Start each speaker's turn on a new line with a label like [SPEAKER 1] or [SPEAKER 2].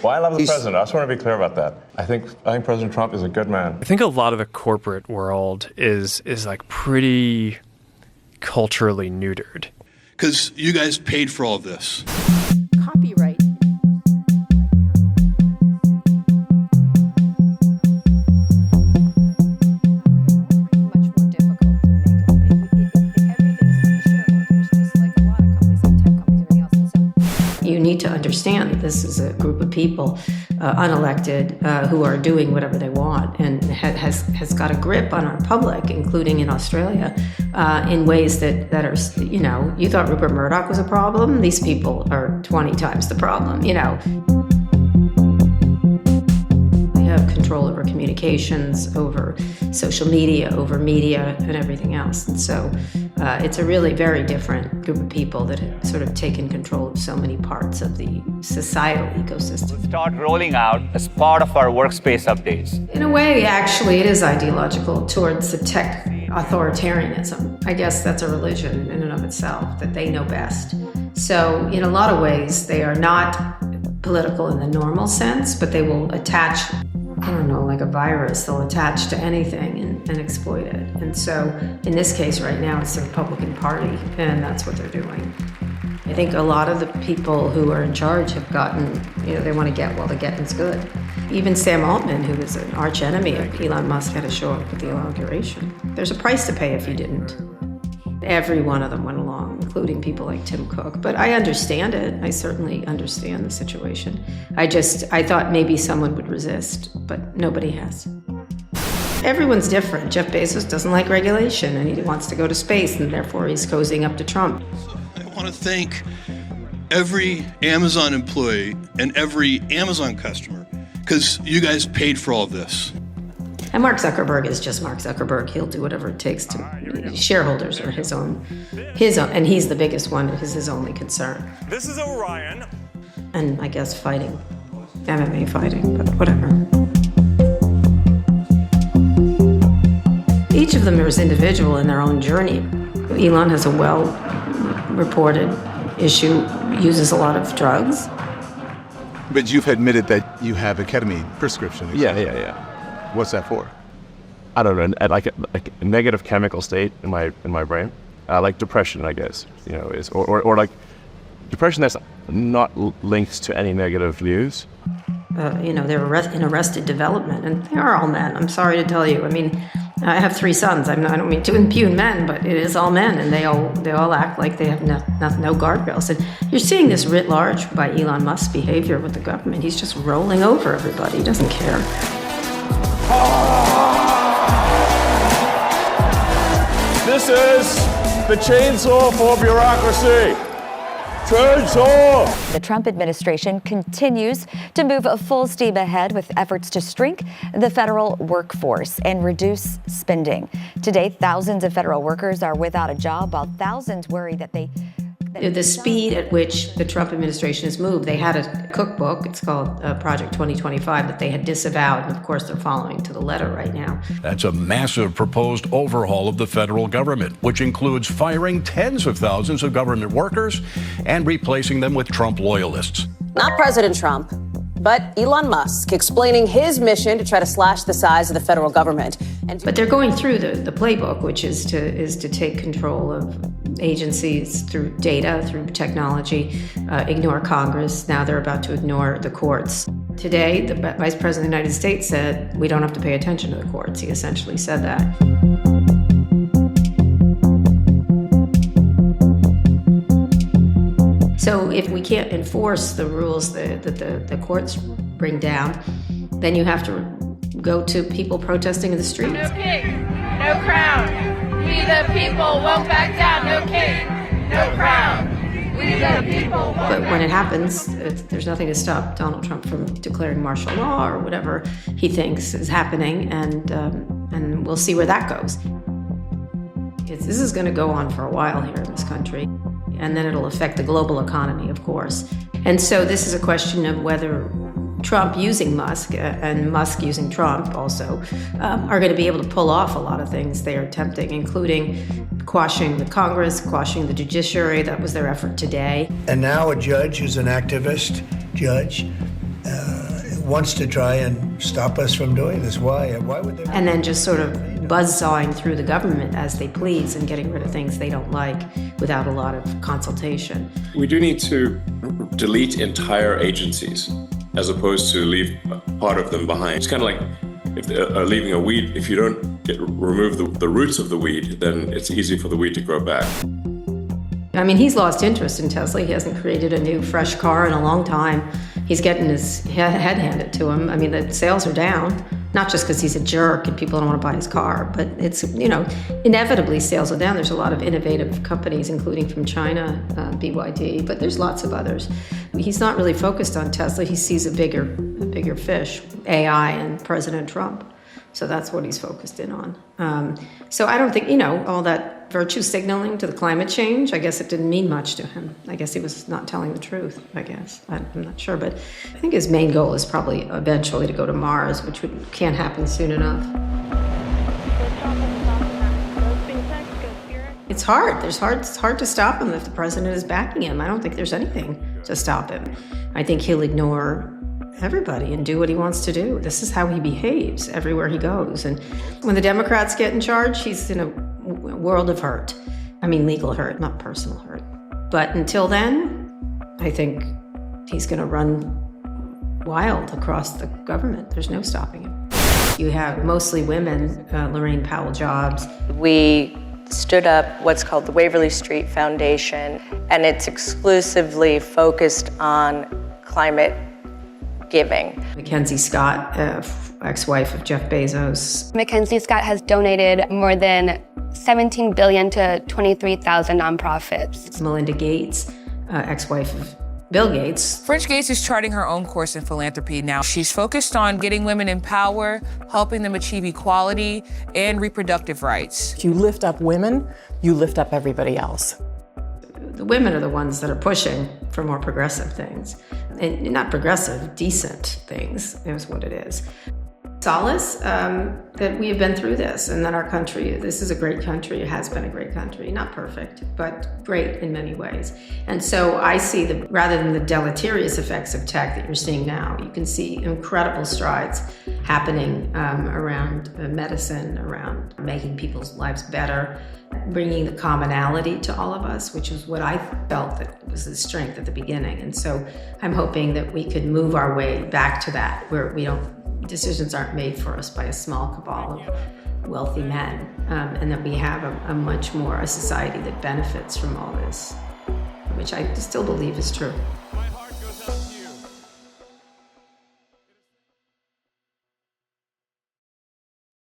[SPEAKER 1] Well, I love the president. I just want to be clear about that. I think President Trump is a good man.
[SPEAKER 2] I think a lot of the corporate world is like pretty culturally neutered.
[SPEAKER 3] Because you guys paid for all this.
[SPEAKER 4] Copyright.
[SPEAKER 5] You need to understand that this is a group of people, unelected, who are doing whatever they want and has got a grip on our public, including in Australia, in ways that are, you thought Rupert Murdoch was a problem? These people are 20 times the problem, They have control over communications, over social media, over media, and everything else. And so it's a really very different group of people that have sort of taken control of so many parts of the societal ecosystem.
[SPEAKER 6] We'll start rolling out as part of our workspace updates.
[SPEAKER 5] In a way, actually, it is ideological towards the tech authoritarianism. I guess that's a religion in and of itself, that they know best. So in a lot of ways, they are not political in the normal sense, but they will attach, like a virus, they'll attach to anything and exploit it. And so in this case right now, it's the Republican Party, and that's what they're doing. I think a lot of the people who are in charge have gotten, they want to get while the getting's good. Even Sam Altman, who was an arch enemy of Elon Musk, had to show up with the inauguration. There's a price to pay if you didn't. Every one of them went along, including people like Tim Cook. But I understand it. I certainly understand the situation. I thought maybe someone would resist, but nobody has. Everyone's different. Jeff Bezos doesn't like regulation, and he wants to go to space, and therefore he's cozying up to Trump.
[SPEAKER 3] I want to thank every Amazon employee and every Amazon customer, because you guys paid for all this.
[SPEAKER 5] And Mark Zuckerberg is just Mark Zuckerberg. He'll do whatever it takes to. Shareholders are his own, and he's the biggest one. It is his only concern.
[SPEAKER 7] This is Orion.
[SPEAKER 5] And I guess fighting, MMA fighting, but whatever. Each of them is individual in their own journey. Elon has a well-reported issue, uses a lot of drugs.
[SPEAKER 8] But you've admitted that you have a ketamine prescription.
[SPEAKER 1] Yeah.
[SPEAKER 8] What's that for?
[SPEAKER 1] I don't know, at like a negative chemical state in my brain, like depression, I guess, is or like depression that's not linked to any negative views.
[SPEAKER 5] They're in arrested development, and they are all men. I'm sorry to tell you. I mean, I have 3 sons. I don't mean to impugn men, but it is all men, and they all act like they have no guardrails. And you're seeing this writ large by Elon Musk's behavior with the government. He's just rolling over everybody. He doesn't care.
[SPEAKER 7] This is the chainsaw for bureaucracy. Chainsaw!
[SPEAKER 4] The Trump administration continues to move full steam ahead with efforts to shrink the federal workforce and reduce spending. Today, thousands of federal workers are without a job, while thousands worry that
[SPEAKER 5] the speed at which the Trump administration has moved. They had a cookbook, it's called Project 2025, that they had disavowed, and of course they're following to the letter right now.
[SPEAKER 9] That's a massive proposed overhaul of the federal government, which includes firing tens of thousands of government workers and replacing them with Trump loyalists.
[SPEAKER 10] Not President Trump, but Elon Musk, explaining his mission to try to slash the size of the federal government.
[SPEAKER 5] But they're going through the playbook, which is to take control of agencies through data, through technology, ignore Congress. Now they're about to ignore the courts. Today, the Vice President of the United States said, we don't have to pay attention to the courts. He essentially said that. So if we can't enforce the rules that the courts bring down, then you have to go to people protesting in the streets.
[SPEAKER 11] No king, no crown. We the people won't back down. No king, no crown. We the people won't back down.
[SPEAKER 5] But when it happens, there's nothing to stop Donald Trump from declaring martial law or whatever he thinks is happening, and we'll see where that goes. This is going to go on for a while here in this country, and then it'll affect the global economy, of course. And so this is a question of whether Trump using Musk and Musk using Trump also are going to be able to pull off a lot of things they are attempting, including quashing the Congress, quashing the judiciary. That was their effort today.
[SPEAKER 12] And now a judge who's an activist judge wants to try and stop us from doing this. Why? Why would they?
[SPEAKER 5] And then just sort of buzzsawing through the government as they please and getting rid of things they don't like without a lot of consultation.
[SPEAKER 13] We do need to delete entire agencies as opposed to leave part of them behind. It's kind of like if leaving a weed, if you don't remove the roots of the weed, then it's easy for the weed to grow back.
[SPEAKER 5] I mean, he's lost interest in Tesla. He hasn't created a new, fresh car in a long time. He's getting his head handed to him. I mean, the sales are down, not just because he's a jerk and people don't want to buy his car, but it's, inevitably sales are down. There's a lot of innovative companies, including from China, BYD, but there's lots of others. He's not really focused on Tesla. He sees a bigger fish, AI and President Trump. So that's what he's focused in on. So I don't think, all that virtue signaling to the climate change, I guess it didn't mean much to him. I guess he was not telling the truth, I guess. I'm not sure, but I think his main goal is probably eventually to go to Mars, which can't happen soon enough. It's hard. It's hard to stop him if the president is backing him. I don't think there's anything to stop him. I think he'll ignore everybody and do what he wants to do. This is how he behaves everywhere he goes. And when the Democrats get in charge, he's in a world of hurt. I mean, legal hurt, not personal hurt. But until then, I think he's going to run wild across the government. There's no stopping him. You have mostly women, Lorraine Powell jobs.
[SPEAKER 14] We stood up what's called the Waverly Street Foundation, and it's exclusively focused on climate giving.
[SPEAKER 5] Mackenzie Scott, ex-wife of Jeff Bezos.
[SPEAKER 15] Mackenzie Scott has donated more than $17 billion to 23,000 nonprofits.
[SPEAKER 5] Melinda Gates, ex-wife of Bill Gates.
[SPEAKER 16] French Gates is charting her own course in philanthropy now. She's focused on getting women in power, helping them achieve equality and reproductive rights.
[SPEAKER 17] If you lift up women, you lift up everybody else.
[SPEAKER 5] The women are the ones that are pushing for more progressive things. And not progressive, decent things is what it is. Solace that we have been through this and that our country, this is a great country. It has been a great country, not perfect, but great in many ways. And so I see rather than the deleterious effects of tech that you're seeing now, you can see incredible strides happening around medicine, around making people's lives better, bringing the commonality to all of us, which is what I felt that was the strength at the beginning. And so I'm hoping that we could move our way back to that, where decisions aren't made for us by a small cabal of wealthy men, and that we have a society that benefits from all this, which I still believe is true.